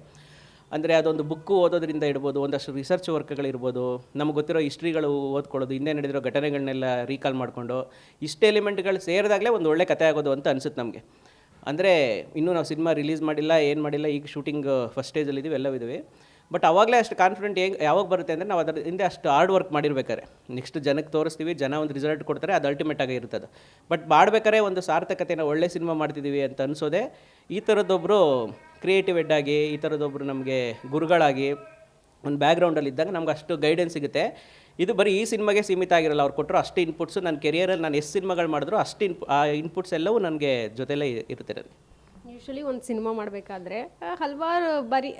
ಅಂದರೆ ಅದೊಂದು ಬುಕ್ಕು ಓದೋದ್ರಿಂದ ಇಡ್ಬೋದು, ಒಂದಷ್ಟು ರಿಸರ್ಚ್ ವರ್ಕ್ಗಳಿರ್ಬೋದು, ನಮಗೆ ಗೊತ್ತಿರೋ ಹಿಸ್ಟ್ರಿಗಳು ಓದ್ಕೊಳ್ಳೋದು, ಹಿಂದೆ ನಡೆದಿರೋ ಘಟನೆಗಳನ್ನೆಲ್ಲ ರೀಕಾಲ್ ಮಾಡಿಕೊಂಡು ಇಷ್ಟು ಎಲಿಮೆಂಟ್ಗಳು ಸೇರಿದಾಗಲೇ ಒಂದು ಒಳ್ಳೆ ಕತೆ ಆಗೋದು ಅಂತ ಅನಿಸುತ್ತೆ ನಮಗೆ. ಅಂದರೆ ಇನ್ನೂ ನಾವು ಸಿನಿಮಾ ರಿಲೀಸ್ ಮಾಡಿಲ್ಲ, ಏನು ಮಾಡಿಲ್ಲ, ಈಗ ಶೂಟಿಂಗ್ ಫಸ್ಟ್ ಸ್ಟೇಜಲ್ಲಿದ್ದೀವಿ, ಎಲ್ಲವೂ ಇದ್ದೀವಿ. ಬಟ್ ಅವಾಗಲೇ ಅಷ್ಟು ಕಾನ್ಫಿಡೆಂಟ್ ಯಾವಾಗ ಬರುತ್ತೆ ಅಂದರೆ ನಾವು ಅದರ ಹಿಂದೆ ಅಷ್ಟು ಹಾರ್ಡ್ ವರ್ಕ್ ಮಾಡಿರ್ಬೇಕಾರೆ ನೆಕ್ಸ್ಟ್ ಜನಕ್ಕೆ ತೋರಿಸ್ತೀವಿ, ಜನ ಒಂದು ರಿಸಲ್ಟ್ ಕೊಡ್ತಾರೆ, ಅದು ಅಲ್ಟಿಮೇಟ್ ಆಗಿ ಇರ್ತದೆ. ಬಟ್ ಮಾಡ್ಬೇಕಾದ್ರೆ ಒಂದು ಸಾರ್ಥಕತೆನ ಒಳ್ಳೆ ಸಿನಿಮಾ ಮಾಡ್ತಿದ್ದೀವಿ ಅಂತ ಅನಿಸೋದೆ ಈ ಥರದ್ದೊಬ್ಬರು ಕ್ರಿಯೇಟಿವ್ ಹೆಡ್ ಆಗಿ, ಈ ಥರದ್ದೊಬ್ಬರು ನಮಗೆ ಗುರುಗಳಾಗಿ ಒಂದು ಬ್ಯಾಕ್ಗ್ರೌಂಡಲ್ಲಿ ಇದ್ದಾಗ ನಮ್ಗೆ ಅಷ್ಟು ಗೈಡೆನ್ಸ್ ಸಿಗುತ್ತೆ. ಇದು ಬರೀ ಈ ಸಿನಿಮಾಗೆ ಸೀಮಿತ ಆಗಿರಲ್ಲ, ಅವ್ರು ಕೊಟ್ಟರು ಅಷ್ಟು ಇನ್ಪುಟ್ಸು ನನ್ನ ಕೆರಿಯರಲ್ಲಿ ನಾನು ಎಷ್ಟು ಸಿನಿಮಾಗಳು ಮಾಡಿದ್ರು ಅಷ್ಟು ಆ ಇನ್ಪುಟ್ಸ್ ಎಲ್ಲವೂ ನನಗೆ ಜೊತೆಲೇ ಇರುತ್ತೆ ನನಗೆ. ಯೂಶ್ವಲಿ ಒಂದು ಸಿನಿಮಾ ಮಾಡಬೇಕಾದ್ರೆ ಹಲವಾರು ಬಾರಿ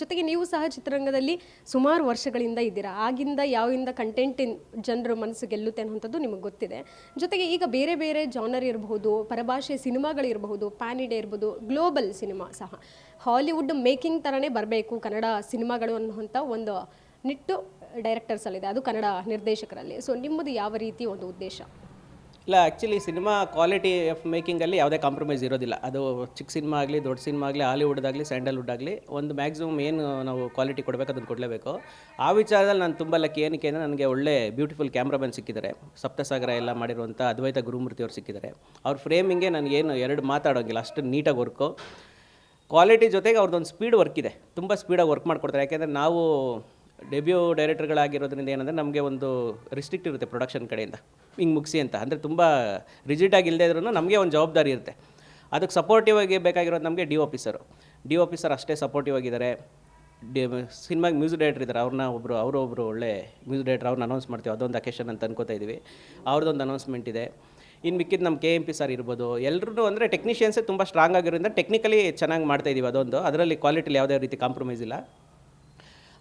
ಜೊತೆಗೆ ನೀವು ಸಹ ಚಿತ್ರರಂಗದಲ್ಲಿ ಸುಮಾರು ವರ್ಷಗಳಿಂದ ಇದ್ದೀರಾ. ಆಗಿಂದ ಯಾವಿಂದ ಕಂಟೆಂಟ್ ಜನರ ಮನಸ್ಸು ಗೆಲ್ಲುತ್ತೆ ಅನ್ನೋಂಥದ್ದು ನಿಮಗೆ ಗೊತ್ತಿದೆ. ಜೊತೆಗೆ ಈಗ ಬೇರೆ ಬೇರೆ ಜಾನರ್ ಇರಬಹುದು, ಪರಭಾಷೆ ಸಿನಿಮಾಗಳಿರಬಹುದು, ಪ್ಯಾನ್ ಇಂಡಿಯಾ ಇರ್ಬೋದು, ಗ್ಲೋಬಲ್ ಸಿನಿಮಾ ಸಹ ಹಾಲಿವುಡ್ ಮೇಕಿಂಗ್ ಥರನೇ ಬರಬೇಕು ಕನ್ನಡ ಸಿನಿಮಾಗಳು ಅನ್ನುವಂಥ ಒಂದು ನಿಟ್ಟು ಡೈರೆಕ್ಟರ್ಸಲ್ಲಿದೆ, ಅದು ಕನ್ನಡ ನಿರ್ದೇಶಕರಲ್ಲಿ. ಸೊ ನಿಮ್ಮದು ಯಾವ ರೀತಿ ಒಂದು ಉದ್ದೇಶ? ಇಲ್ಲ, ಆ್ಯಕ್ಚುಲಿ ಸಿನಿಮಾ ಕ್ವಾಲಿಟಿ ಆಫ್ ಮೇಕಿಂಗಲ್ಲಿ ಯಾವುದೇ ಕಾಂಪ್ರಮೈಸ್ ಇರೋದಿಲ್ಲ. ಅದು ಚಿಕ್ಕ ಸಿನಿಮಾ ಆಗಲಿ, ದೊಡ್ಡ ಸಿನಿಮಾ ಆಗಲಿ, ಹಾಲಿವುಡ್ದಾಗಲಿ, ಸ್ಯಾಂಡಲ್ವುಡ್ ಆಗಲಿ, ಒಂದು ಮ್ಯಾಕ್ಸಿಮಮ್ ಏನು ನಾವು ಕ್ವಾಲಿಟಿ ಕೊಡಬೇಕು ಅದನ್ನು ಕೊಡಲೇಬೇಕು. ಆ ವಿಚಾರದಲ್ಲಿ ನಾನು ತುಂಬ ಲಕ್ಕಿ. ಏನಕ್ಕೆ ಅಂದರೆ ನನಗೆ ಒಳ್ಳೆ ಬ್ಯೂಟಿಫುಲ್ ಕ್ಯಾಮ್ರಾಮನ್ ಸಿಕ್ಕಿದ್ದಾರೆ. ಸಪ್ತಸಾಗರ ಎಲ್ಲ ಮಾಡಿರುವಂಥ ಅದ್ವೈತ ಗುರುಮೂರ್ತಿ ಅವರು ಸಿಕ್ಕಿದ್ದಾರೆ. ಅವ್ರ ಫ್ರೇಮಿಂಗ್ಗೆ ನನಗೇನು ಎರಡು ಮಾತಾಡೋಂಗಿಲ್ಲ, ಅಷ್ಟು ನೀಟಾಗಿ ವರ್ಕು. ಕ್ವಾಲಿಟಿ ಜೊತೆಗೆ ಅವ್ರದ್ದೊಂದು ಸ್ಪೀಡ್ ವರ್ಕ್ ಇದೆ, ತುಂಬ ಸ್ಪೀಡಾಗಿ ವರ್ಕ್ ಮಾಡಿಕೊಡ್ತಾರೆ. ಯಾಕೆಂದರೆ ನಾವು ಡೆಬ್ಯೂ ಡೈರೆಕ್ಟರ್ಗಳಾಗಿರೋದ್ರಿಂದ ಏನಂದರೆ ನಮಗೆ ಒಂದು ರಿಸ್ಟ್ರಿಕ್ಟ್ ಇರುತ್ತೆ ಪ್ರೊಡಕ್ಷನ್ ಕಡೆಯಿಂದ, ಹಿಂಗೆ ಮುಗಿಸಿ ಅಂತ. ಅಂದರೆ ತುಂಬ ರಿಜಿಟಾಗಿ ಇಲ್ಲದೇ ಇದ್ರೂ ನಮಗೆ ಒಂದು ಜವಾಬ್ದಾರಿ ಇರುತ್ತೆ. ಅದಕ್ಕೆ ಸಪೋರ್ಟಿವ್ ಆಗಿ ಬೇಕಾಗಿರೋದು ನಮಗೆ ಡಿ ಒ ಪಿ ಸರ್ ಅಷ್ಟೇ ಸಪೋರ್ಟಿವ್ ಆಗಿದ್ದಾರೆ. ಸಿನಿಮಾಗೆ ಮ್ಯೂಸಿಕ್ ಡೈರೆಕ್ಟರ್ ಇದ್ದಾರೆ, ಅವರೊಬ್ಬರು ಒಳ್ಳೆ ಮ್ಯೂಸಿಕ್ ಡೈರೆಕ್ಟರ್, ಅವ್ರನ್ನ ಅನೌನ್ಸ್ ಮಾಡ್ತೀವಿ, ಅದೊಂದು ಅಕೇಶನ್ ಅಂತ ಅನ್ಕೋತಾ ಇದ್ದೀವಿ. ಅವ್ರದ್ದೊಂದು ಅನೌನ್ಸ್ಮೆಂಟ್ ಇದೆ. ಇನ್ನು ಮಿಕ್ಕಿದ್ದು ನಮ್ಮ KMP ಸರ್ ಇರ್ಬೋದು, ಎಲ್ಲರೂ ಅಂದರೆ ಟೆಕ್ನಿಷಿಯನ್ಸೇ ತುಂಬ ಸ್ಟ್ರಾಂಗ್ ಆಗಿರೋದ್ರಿಂದ ಟೆಕ್ನಿಕಲಿ ಚೆನ್ನಾಗಿ ಮಾಡ್ತಾಯಿದ್ದೀವಿ. ಅದೊಂದು ಅದರಲ್ಲಿ ಕ್ವಾಲಿಟಿಲಿ ಯಾವುದೇ ರೀತಿ ಕಾಂಪ್ರಮೈಸ್ ಇಲ್ಲ.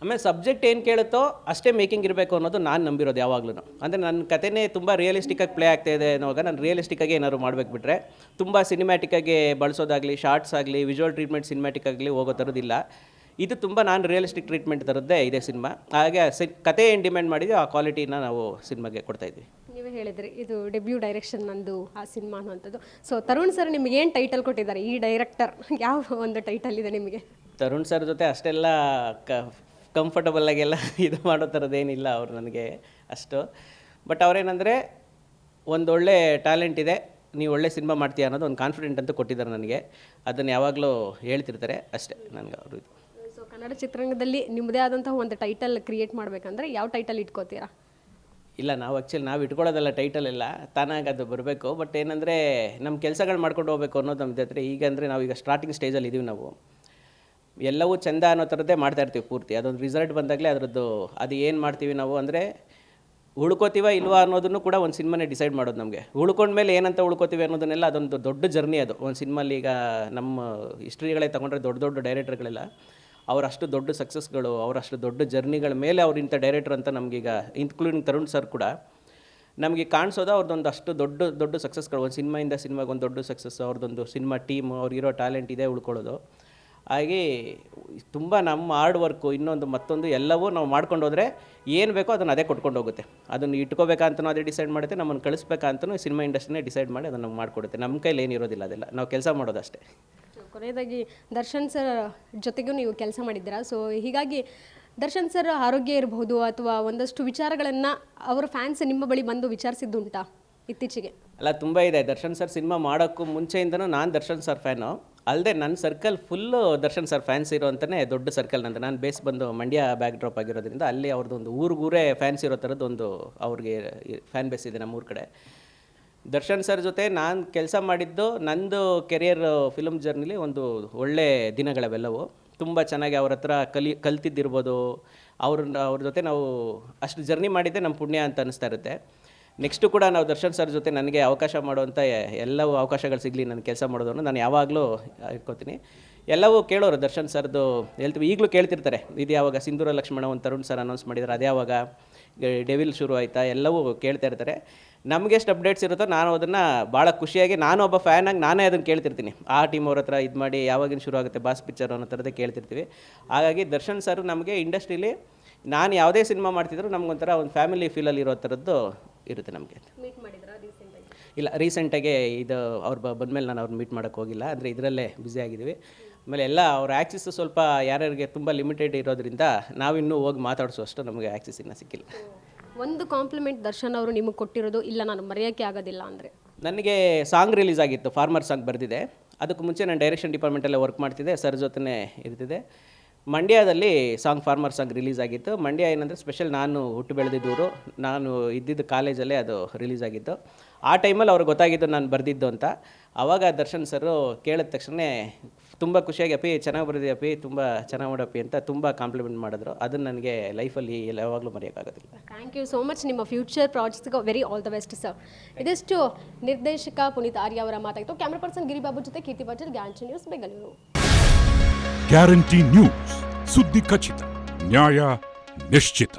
ಆಮೇಲೆ ಸಬ್ಜೆಕ್ಟ್ ಏನು ಕೇಳುತ್ತೋ ಅಷ್ಟೇ ಮೇಕಿಂಗ್ ಇರಬೇಕು ಅನ್ನೋದು ನಾನು ನಂಬಿರೋದು ಯಾವಾಗಲೂ. ಅಂದರೆ ನನ್ನ ಕಥೆನೇ ತುಂಬ ರಿಯಲಿಸ್ಟಿಕ್ಕಾಗಿ ಪ್ಲೇ ಆಗ್ತಾಯಿದೆ ಅನ್ನೋವಾಗ ನಾನು ರಿಯಲಿಸ್ಟಿಕ್ಕಾಗಿ ಏನಾದ್ರು ಮಾಡಬೇಕು ಬಿಟ್ಟರೆ ತುಂಬ ಸಿನಿಮ್ಯಾಟಿಕ್ಕಾಗಿ ಬಳಸೋದಾಗಲಿ, ಶಾರ್ಟ್ಸ್ ಆಗಲಿ, ವಿಜುವಲ್ ಟ್ರೀಟ್ಮೆಂಟ್ ಸಿನಿಮ್ಯಾಟಿಕ್ ಆಗಲಿ ಹೋಗೋ ಥರದಿಲ್ಲ. ಇದು ತುಂಬ ನಾನು ರಿಯಲಿಸ್ಟಿಕ್ ಟ್ರೀಟ್ಮೆಂಟ್ ಥರದ್ದೇ ಇದೆ ಸಿನಿಮಾ. ಹಾಗೆ ಕತೆ ಏನು ಡಿಮ್ಯಾಂಡ್ ಮಾಡಿದೆಯೋ ಆ ಕ್ವಾಲಿಟಿನ ನಾವು ಸಿನಿಮಾಗೆ ಕೊಡ್ತಾಯಿದ್ವಿ. ನೀವೇ ಹೇಳಿದ್ರಿ ಇದು ಡೆಬ್ಯೂ ಡೈರೆಕ್ಷನ್ ನಂದು ಆ ಸಿನಿಮಾ ಅನ್ನುವಂಥದ್ದು. ಸೊ ತರುಣ್ ಸರ್ ನಿಮಗೆ ಏನು ಟೈಟಲ್ ಕೊಟ್ಟಿದ್ದಾರೆ? ಈ ಡೈರೆಕ್ಟರ್ ಯಾವ ಒಂದು ಟೈಟಲ್ ಇದೆ ನಿಮಗೆ? ತರುಣ್ ಸರ್ ಜೊತೆ ಅಷ್ಟೆಲ್ಲ ಕಂಫರ್ಟಬಲ್ಲಾಗೆಲ್ಲ ಇದು ಮಾಡೋ ಥರದ್ದೇನಿಲ್ಲ ಅವರು ನನಗೆ ಅಷ್ಟು. ಬಟ್ ಅವರೇನೆಂದರೆ ಒಂದೊಳ್ಳೆ ಟ್ಯಾಲೆಂಟ್ ಇದೆ, ನೀವು ಒಳ್ಳೆ ಸಿನಿಮಾ ಮಾಡ್ತೀಯ ಅನ್ನೋದು ಒಂದು ಕಾನ್ಫಿಡೆಂಟ್ ಅಂತ ಕೊಟ್ಟಿದ್ದಾರೆ ನನಗೆ. ಅದನ್ನು ಯಾವಾಗಲೂ ಹೇಳ್ತಿರ್ತಾರೆ ಅಷ್ಟೇ ನನಗೆ ಅವರು. ಇದು ಸೊ ಕನ್ನಡ ಚಿತ್ರರಂಗದಲ್ಲಿ ನಿಮ್ಮದೇ ಆದಂತಹ ಒಂದು ಟೈಟಲ್ ಕ್ರಿಯೇಟ್ ಮಾಡಬೇಕಂದ್ರೆ ಯಾವ ಟೈಟಲ್ ಇಟ್ಕೋತೀರಾ? ಇಲ್ಲ, ನಾವು ಇಟ್ಕೊಳ್ಳೋದಲ್ಲ ಟೈಟಲ್ ಎಲ್ಲ, ತಾನಾಗಿ ಅದು ಬರಬೇಕು. ಬಟ್ ಏನಂದರೆ ನಮ್ಮ ಕೆಲಸಗಳು ಮಾಡ್ಕೊಂಡು ಹೋಗ್ಬೇಕು ಅನ್ನೋದು ನಮ್ಮದು ಹತ್ರ. ಈಗ ಅಂದರೆ ನಾವೀಗ ಸ್ಟಾರ್ಟಿಂಗ್ ಸ್ಟೇಜಲ್ಲಿ ಇದ್ದೀವಿ. ನಾವು ಎಲ್ಲವೂ ಚೆಂದ ಅನ್ನೋ ಥರದ್ದೇ ಮಾಡ್ತಾಯಿರ್ತೀವಿ ಪೂರ್ತಿ. ಅದೊಂದು ರಿಸಲ್ಟ್ ಬಂದಾಗಲೇ ಅದರದ್ದು ಅದು ಏನು ಮಾಡ್ತೀವಿ ನಾವು ಅಂದರೆ ಉಳ್ಕೋತೀವ ಇಲ್ವಾ ಅನ್ನೋದನ್ನು ಕೂಡ ಒಂದು ಸಿನಿಮಾನೇ ಡಿಸೈಡ್ ಮಾಡೋದು ನಮಗೆ. ಉಳ್ಕೊಂಡ್ಮೇಲೆ ಏನಂತ ಉಳ್ಕೋತೀವಿ ಅನ್ನೋದನ್ನೆಲ್ಲ ಅದೊಂದು ದೊಡ್ಡ ಜರ್ನಿ. ಅದು ಒಂದು ಸಿನಿಮಾಲಿ ಈಗ ನಮ್ಮ ಹಿಸ್ಟ್ರಿಗಳೇ ತೊಗೊಂಡ್ರೆ ದೊಡ್ಡ ಡೈರೆಕ್ಟರ್ಗಳೆಲ್ಲ ಅವರಷ್ಟು ದೊಡ್ಡ ಸಕ್ಸಸ್ಗಳು, ಅವರಷ್ಟು ದೊಡ್ಡ ಜರ್ನಿಗಳ ಮೇಲೆ ಅವ್ರು ಇಂಥ ಡೈರೆಕ್ಟರ್ ಅಂತ ನಮಗೀಗ ಇನ್ಕ್ಲೂಡಿಂಗ್ ತರುಣ್ ಸರ್ ಕೂಡ ನಮಗೆ ಕಾಣಿಸೋದು ಅವ್ರದ್ದೊಂದು ಅಷ್ಟು ದೊಡ್ಡ ಸಕ್ಸಸ್ಗಳು. ಒಂದು ಸಿನಿಮಾಯಿಂದ ಸಿನಿಮಾಗೆ ಒಂದು ದೊಡ್ಡ ಸಕ್ಸಸ್, ಅವ್ರದ್ದೊಂದು ಸಿನಿಮಾ ಟೀಮು, ಅವ್ರಿಗಿರೋ ಟ್ಯಾಲೆಂಟ್ ಇದೆ ಉಳ್ಕೊಳ್ಳೋದು. ಹಾಗೆ ತುಂಬ ನಮ್ಮ ಹಾರ್ಡ್ ವರ್ಕು ಮತ್ತೊಂದು ಎಲ್ಲವೂ ನಾವು ಮಾಡ್ಕೊಂಡು ಹೋದರೆ ಏನು ಬೇಕೋ ಅದನ್ನು ಅದೇ ಕೊಟ್ಕೊಂಡು ಹೋಗುತ್ತೆ. ಅದನ್ನು ಇಟ್ಕೋಬೇಕಂತನೂ ಅದೇ ಡಿಸೈಡ್ ಮಾಡುತ್ತೆ, ನಮ್ಮನ್ನು ಕಳಿಸ್ಬೇಕಂತನೂ ಸಿನಿಮಾ ಇಂಡಸ್ಟ್ರಿನೇ ಡಿಸೈಡ್ ಮಾಡಿ ಅದನ್ನು ನಮ್ಗೆ ಮಾಡಿಕೊಡುತ್ತೆ. ನಮ್ಮ ಕೈಲಿ ಏನಿರೋದಿಲ್ಲ, ಅದೆಲ್ಲ ನಾವು ಕೆಲಸ ಮಾಡೋದಷ್ಟೇ. ಕೊನೆಯದಾಗಿ ದರ್ಶನ್ ಸರ್ ಜೊತೆಗೂ ನೀವು ಕೆಲಸ ಮಾಡಿದ್ದೀರಾ. ಸೊ ಹೀಗಾಗಿ ದರ್ಶನ್ ಸರ್ ಆರೋಗ್ಯ ಇರಬಹುದು ಅಥವಾ ಒಂದಷ್ಟು ವಿಚಾರಗಳನ್ನು ಅವರ ಫ್ಯಾನ್ಸ್ ನಿಮ್ಮ ಬಳಿ ಬಂದು ವಿಚಾರಿಸಿದ್ದುಂಟಾ ಇತ್ತೀಚೆಗೆ? ಅಲ್ಲ, ತುಂಬ ಇದೆ. ದರ್ಶನ್ ಸರ್ ಸಿನಿಮಾ ಮಾಡೋಕ್ಕೂ ಮುಂಚೆಯಿಂದನೂ ನಾನು ದರ್ಶನ್ ಸರ್ ಫ್ಯಾನು. ಅಲ್ಲದೆ ನನ್ನ circle full Darshan sir fans ಇರೋ ಅಂತಲೇ ದೊಡ್ಡ ಸರ್ಕಲ್ ನಂದು. ನಾನು ಬೇಸ್ ಬಂದು ಮಂಡ್ಯ ಬ್ಯಾಕ್ ಡ್ರಾಪ್ ಆಗಿರೋದ್ರಿಂದ ಅಲ್ಲಿ ಅವ್ರದ್ದೊಂದು ಊರಿಗೂರೇ ಫ್ಯಾನ್ಸ್ ಇರೋ ಥರದ್ದೊಂದು ಅವ್ರಿಗೆ ಫ್ಯಾನ್ ಬೇಸ್ ಇದೆ ನಮ್ಮೂರ ಕಡೆ. ದರ್ಶನ್ ಸರ್ ಜೊತೆ ನಾನು ಕೆಲಸ ಮಾಡಿದ್ದು ನಂದು ಕೆರಿಯರ್ ಫಿಲ್ಮ್ ಜರ್ನಿಲಿ ಒಂದು ಒಳ್ಳೆ ದಿನಗಳವೆಲ್ಲವು. ತುಂಬ ಚೆನ್ನಾಗಿ ಅವ್ರ ಹತ್ರ ಕಲ್ತಿದ್ದಿರ್ಬೋದು. ಅವ್ರ ಜೊತೆ ನಾವು ಅಷ್ಟು ಜರ್ನಿ ಮಾಡಿದ್ದೆ ನಮ್ಮ ಪುಣ್ಯ ಅಂತ ಅನ್ನಿಸ್ತಾ ಇರುತ್ತೆ. ನೆಕ್ಸ್ಟು ಕೂಡ ನಾವು ದರ್ಶನ್ ಸರ್ ಜೊತೆ ನನಗೆ ಅವಕಾಶ ಮಾಡುವಂಥ ಎಲ್ಲವೂ ಅವಕಾಶಗಳು ಸಿಗಲಿ ನನ್ನ ಕೆಲಸ ಮಾಡೋದನ್ನು ನಾನು ಯಾವಾಗಲೂ ಇಟ್ಕೋತೀನಿ. ಎಲ್ಲವೂ ಕೇಳೋರು ದರ್ಶನ್ ಸರ್ದು ಹೇಳ್ತೀವಿ, ಈಗಲೂ ಕೇಳ್ತಿರ್ತಾರೆ. ಇದು ಯಾವಾಗ ಸಿಂಧೂರ ಲಕ್ಷ್ಮಣ ಒಂದು ತರುಣ್ ಸರ್ ಅನೌನ್ಸ್ ಮಾಡಿದ್ದಾರೆ, ಅದು ಯಾವಾಗ ಡೆವಿಲ್ ಶುರು ಆಯಿತಾ, ಎಲ್ಲವೂ ಕೇಳ್ತಾ ಇರ್ತಾರೆ. ನಮಗೆ ಎಷ್ಟು ಅಪ್ಡೇಟ್ಸ್ ಇರುತ್ತೋ ನಾನು ಅದನ್ನು ಭಾಳ ಖುಷಿಯಾಗಿ, ನಾನು ಒಬ್ಬ ಫ್ಯಾನಾಗಿ ನಾನೇ ಅದನ್ನು ಕೇಳ್ತಿರ್ತೀನಿ. ಆ ಟೀಮ್ ಅವ್ರ ಹತ್ರ ಇದು ಮಾಡಿ ಯಾವಾಗಿನ ಶುರು ಆಗುತ್ತೆ ಬಾಸ್ ಪಿಕ್ಚರ್ ಅನ್ನೋ ಥರದೇ ಕೇಳ್ತಿರ್ತೀವಿ. ಹಾಗಾಗಿ ದರ್ಶನ್ ಸರ್ ನಮಗೆ ಇಂಡಸ್ಟ್ರೀಲಿ ನಾನು ಯಾವುದೇ ಸಿನಿಮಾ ಮಾಡ್ತಿದ್ರು ನಮಗೊಂಥರ ಒಂದು ಫ್ಯಾಮಿಲಿ ಫೀಲಲ್ಲಿ ಇರೋ ಥರದ್ದು ಇರುತ್ತೆ ನಮಗೆ. ಇಲ್ಲ, ರೀಸೆಂಟಾಗಿ ಇದು ಅವ್ರು ಬಂದಮೇಲೆ ನಾನು ಅವ್ರನ್ನ ಮೀಟ್ ಮಾಡೋಕ್ಕೆ ಹೋಗಿಲ್ಲ. ಅಂದರೆ ಇದರಲ್ಲೇ ಬ್ಯುಸಿ ಆಗಿದ್ದೀವಿ. ಆಮೇಲೆ ಎಲ್ಲ ಅವ್ರ ಆ್ಯಕ್ಸಿಸ್ ಸ್ವಲ್ಪ ಯಾರ್ಯಾರಿಗೆ ತುಂಬ ಲಿಮಿಟೆಡ್ ಇರೋದ್ರಿಂದ ನಾವಿನ್ನೂ ಹೋಗಿ ಮಾತಾಡಿಸೋಷ್ಟು ನಮಗೆ ಆ್ಯಕ್ಸಿಸ್ ಇನ್ನೂ ಸಿಕ್ಕಿಲ್ಲ. ಒಂದು ಕಾಂಪ್ಲಿಮೆಂಟ್ ದರ್ಶನ್ ಅವರು ನಿಮಗೆ ಕೊಟ್ಟಿರೋದು ಇಲ್ಲ ನಾನು ಮರೆಯೋಕ್ಕೆ ಆಗೋದಿಲ್ಲ ಅಂದರೆ? ನನಗೆ ಸಾಂಗ್ ರಿಲೀಸ್ ಆಗಿತ್ತು, ಫಾರ್ಮರ್ ಸಾಂಗ್ ಬರೆದಿದೆ. ಅದಕ್ಕೂ ಮುಂಚೆ ನಾನು ಡೈರೆಕ್ಷನ್ ಡಿಪಾರ್ಟ್ಮೆಂಟಲ್ಲೇ ವರ್ಕ್ ಮಾಡ್ತಿದ್ದೆ, ಸರ್ ಜೊತೆ ಇರ್ತಿದ್ದೆ. ಮಂಡ್ಯದಲ್ಲಿ ಫಾರ್ಮರ್ ಸಾಂಗ್ ರಿಲೀಸ್ ಆಗಿತ್ತು. ಮಂಡ್ಯ ಏನಂದರೆ ಸ್ಪೆಷಲ್, ನಾನು ಹುಟ್ಟು ಬೆಳೆದಿದ್ದೂರು, ನಾನು ಇದ್ದಿದ್ದು ಕಾಲೇಜಲ್ಲೇ ಅದು ರಿಲೀಸ್ ಆಗಿತ್ತು. ಆ ಟೈಮಲ್ಲಿ ಅವ್ರಿಗೆ ಗೊತ್ತಾಗಿದ್ದು ನಾನು ಬರೆದಿದ್ದು ಅಂತ. ಆವಾಗ ದರ್ಶನ್ ಸರು ಕೇಳಿದ ತಕ್ಷಣ ತುಂಬ ಖುಷಿಯಾಗಿ, ಅಪ್ಪಿ ಚೆನ್ನಾಗಿ ಬರೆದಿ ಅಪ್ಪಿ, ತುಂಬ ಚೆನ್ನಾಗಿ ಮಾಡಪ್ಪಿ ಅಂತ ತುಂಬ ಕಾಂಪ್ಲಿಮೆಂಟ್ ಮಾಡಿದ್ರು. ಅದನ್ನು ನನಗೆ ಲೈಫಲ್ಲಿ ಯಾವಾಗಲೂ ಮರೆಯೋಕ್ಕಾಗೋದಿಲ್ಲ. Thank you so much. ನಿಮ್ಮ ಫ್ಯೂಚರ್ ಪ್ರಾಜೆಕ್ಟ್ಸ್ಗೆ very all the best sir. ಇದಿಷ್ಟು ನಿರ್ದೇಶಕ ಪುನೀತ್ ಆರ್ಯ ಅವರ ಮಾತಾಯಿತು. ಕ್ಯಾಮ್ರಾ ಪರ್ಸನ್ ಗಿರಿಬಾಬು ಜೊತೆ Keerthi Patil, guarantee news, Bengaluru. Guarantee news, ಸುದ್ದಿ ಖಚಿತ, ನ್ಯಾಯ ನಿಶ್ಚಿತ.